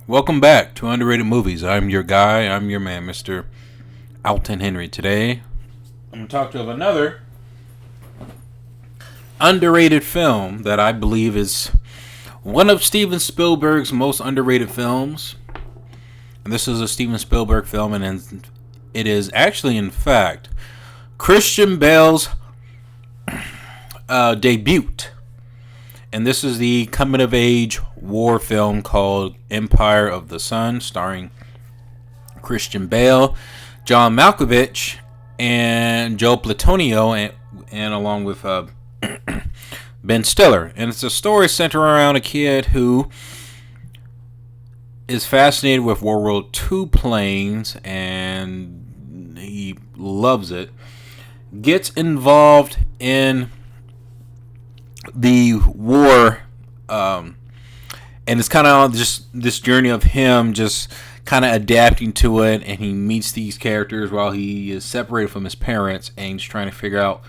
Welcome back to Underrated Movies. I'm your guy, I'm your man, Mr. Alton Henry. Today, I'm going to talk to you about another underrated film that I believe is one of Steven Spielberg's most underrated films. And this is a Steven Spielberg film, and it is actually, in fact, Christian Bale's debut. And this is the coming-of-age war film called Empire of the Sun, starring Christian Bale, John Malkovich, and Joe Platonio, and along with Ben Stiller. And it's a story centered around a kid who is fascinated with World War II planes, and he loves it. Gets involved in the war, and it's kind of just this journey of him just kind of adapting to it, and he meets these characters while he is separated from his parents, and he's trying to figure out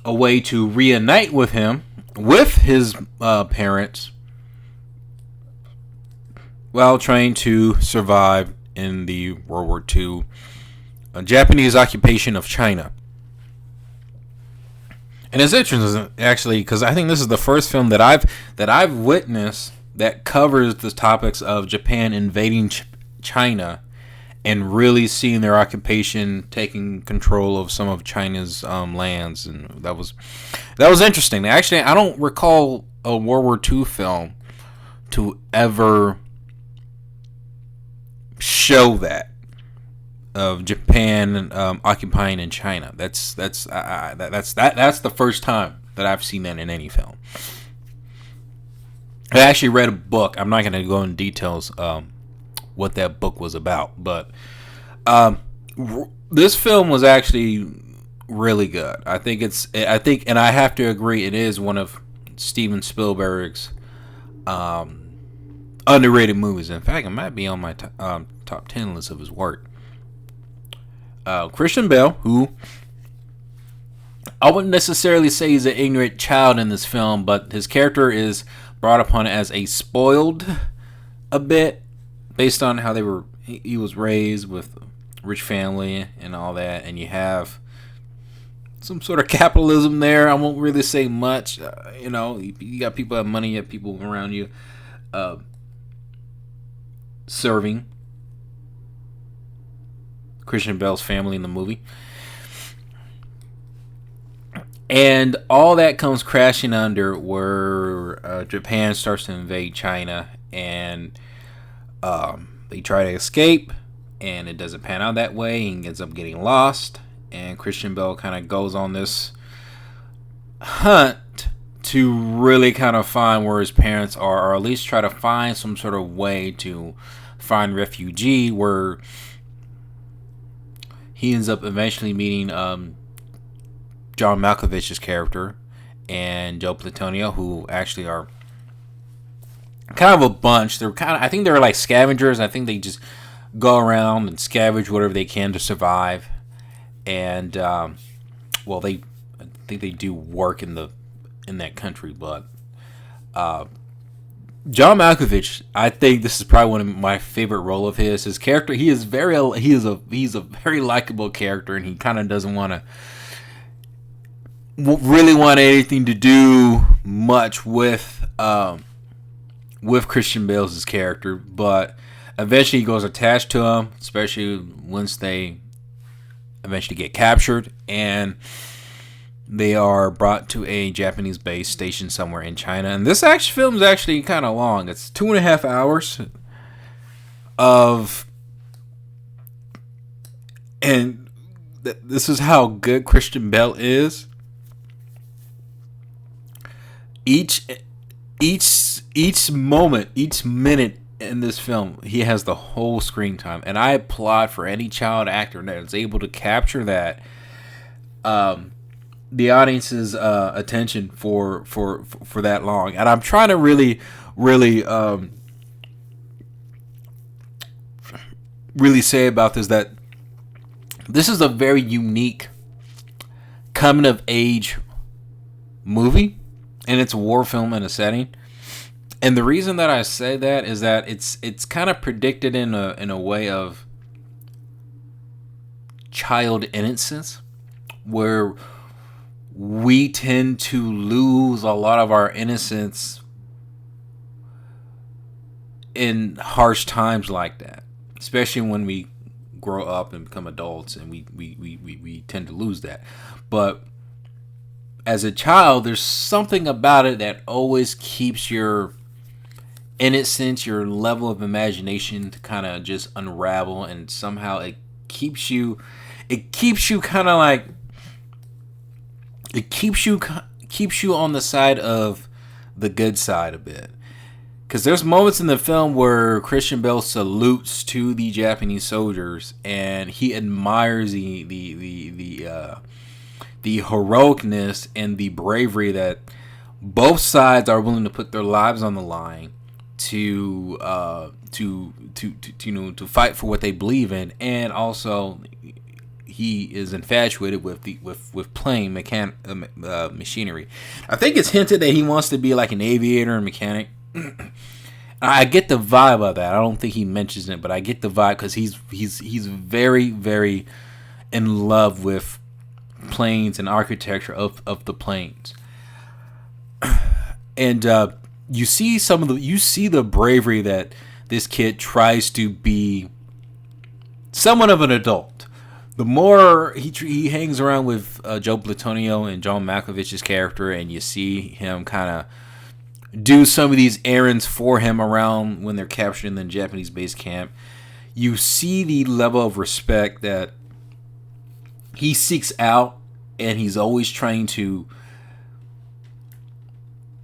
a way to reunite with his parents, while trying to survive in the World War II Japanese occupation of China. And it's interesting, actually, because I think this is the first film that I've witnessed that covers the topics of Japan invading China and really seeing their occupation, taking control of some of China's lands, and that was interesting. Actually, I don't recall a World War II film to ever show that, of Japan occupying in China. That's the first time that I've seen that in any film. I actually read a book. I'm not going to go in details what that book was about, but this film was actually really good. I think, and I have to agree, it is one of Steven Spielberg's underrated movies. In fact, it might be on my top 10 list of his work. Christian Bale, who I wouldn't necessarily say he's an ignorant child in this film, but his character is brought upon as a spoiled a bit, based on how he was raised with a rich family and all that, and you have some sort of capitalism there. I won't really say much. You got people that have money, you have people around you serving Christian Bale's family in the movie. And all that comes crashing under where Japan starts to invade China, and they try to escape, and it doesn't pan out that way, and ends up getting lost. And Christian Bale kind of goes on this hunt to really kind of find where his parents are, or at least try to find some sort of way to find refugee, where he ends up eventually meeting John Malkovich's character and Joe Platonio, who actually are kind of a bunch. I think they're like scavengers. I think they just go around and scavenge whatever they can to survive. And I think they do work in that country, but John Malkovich, I think this is probably one of my favorite role of his. His character, he's a very likable character, and he kind of doesn't really want anything to do much with Christian Bale's character, but eventually he goes attached to him, especially once they eventually get captured, and they are brought to a Japanese base stationed somewhere in China. And this film is actually kind of long. It's 2.5 hours and this is how good Christian Bale is. Each moment, each minute in this film, he has the whole screen time, and I applaud for any child actor that is able to capture that. The audience's attention for that long, and I'm trying to really say about this that this is a very unique coming of age movie, and it's a war film in a setting. And the reason that I say that is that it's kind of predicted in a way of child innocence, where we tend to lose a lot of our innocence in harsh times like that, especially when we grow up and become adults, and we tend to lose that. But as a child, there's something about it that always keeps your innocence, your level of imagination to kind of just unravel, and somehow keeps you it keeps you kind of like it keeps you on the side of the good side a bit. Because there's moments in the film where Christian Bale salutes to the Japanese soldiers, and he admires the heroicness and the bravery that both sides are willing to put their lives on the line to to fight for what they believe in. And also, he is infatuated with plane machinery. I think it's hinted that he wants to be like an aviator and mechanic. I get the vibe of that. I don't think he mentions it, but I get the vibe because he's very, very in love with planes and architecture of the planes. And you see the bravery that this kid tries to be somewhat of an adult. The more he hangs around with Joe Platonio and John Malkovich's character, and you see him kind of do some of these errands for him around when they're captured in the Japanese base camp, you see the level of respect that he seeks out, and he's always trying to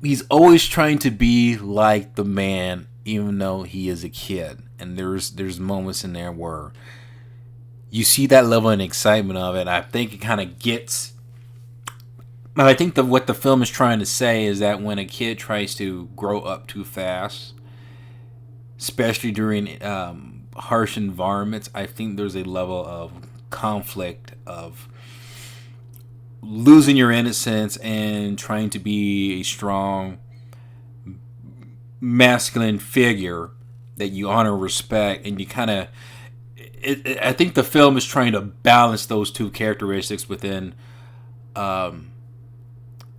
be like the man, even though he is a kid. And there's moments in there where you see that level of excitement of it. I think it kind of gets. I think what the film is trying to say is that when a kid tries to grow up too fast, especially during harsh environments, I think there's a level of conflict of losing your innocence and trying to be a strong masculine figure that you honor, respect, and you kind of. I think the film is trying to balance those two characteristics within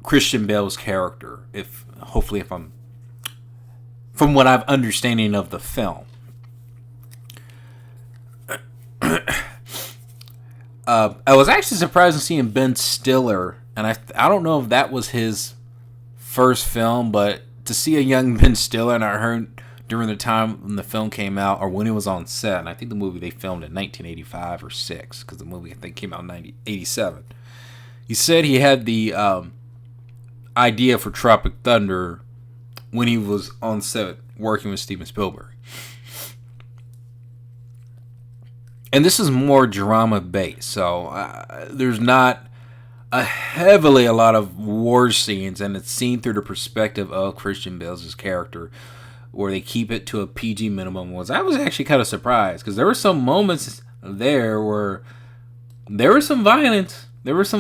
Christian Bale's character. If I'm from what I've understanding of the film. I was actually surprised in seeing Ben Stiller, and I don't know if that was his first film, but to see a young Ben Stiller, and I heard during the time when the film came out, or when it was on set, and I think the movie they filmed in 1985 or 6, because the movie I think came out in 1987. He said he had the idea for Tropic Thunder when he was on set working with Steven Spielberg. And this is more drama based, so there's not a lot of war scenes, and it's seen through the perspective of Christian Bale's character, where they keep it to a PG minimum. I was actually kind of surprised, because there were some moments there where there was some violence. There was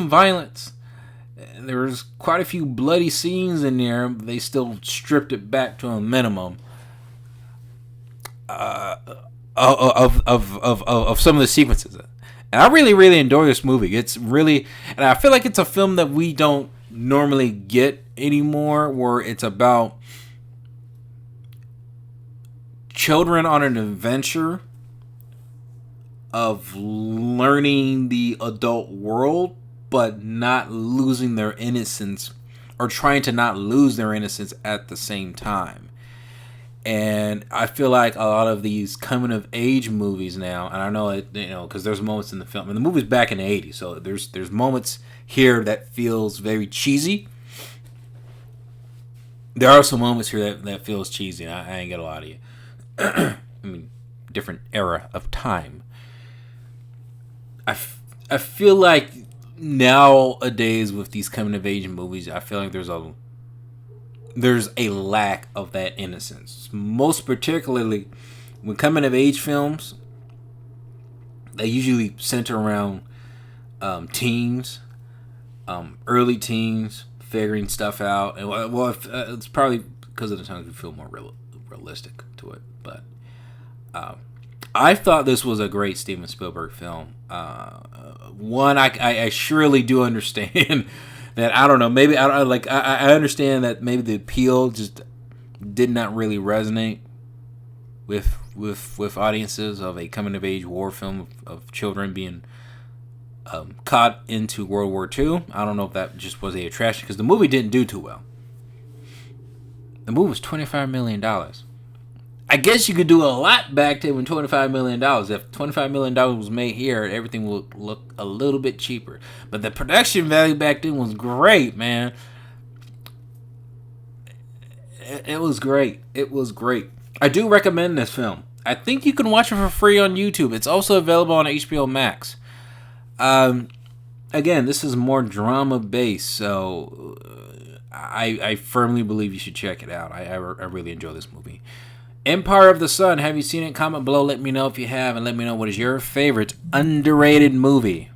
quite a few bloody scenes in there, but they still stripped it back to a minimum of some of the sequences. And I really, really enjoy this movie. It's really, and I feel like it's a film that we don't normally get anymore, where it's about children on an adventure of learning the adult world, but not losing their innocence, or trying to not lose their innocence at the same time. And I feel like a lot of these coming of age movies now, and I know it, because there's moments in the film, and the movie's back in the 80s, so there's moments here that feels very cheesy. There are some moments here that feels cheesy, and I ain't gonna lie to you. I mean, different era of time. I feel like nowadays with these coming of age movies, I feel like there's a lack of that innocence. Most particularly when coming of age films, they usually center around teens, early teens, figuring stuff out. And it's probably because of the times we feel more realistic to it. But I thought this was a great Steven Spielberg film. One, I surely do understand that. I don't know. Maybe I understand that maybe the appeal just did not really resonate with audiences of a coming of age war film of children being caught into World War II. I don't know if that just was a attraction because the movie didn't do too well. The movie was $25 million. I guess you could do a lot back then with $25 million. If $25 million was made here, everything would look a little bit cheaper. But the production value back then was great, man. It was great. It was great. I do recommend this film. I think you can watch it for free on YouTube. It's also available on HBO Max. Again, this is more drama based, so I firmly believe you should check it out. I really enjoy this movie. Empire of the Sun. Have you seen it? Comment below. Let me know if you have, and let me know what is your favorite underrated movie.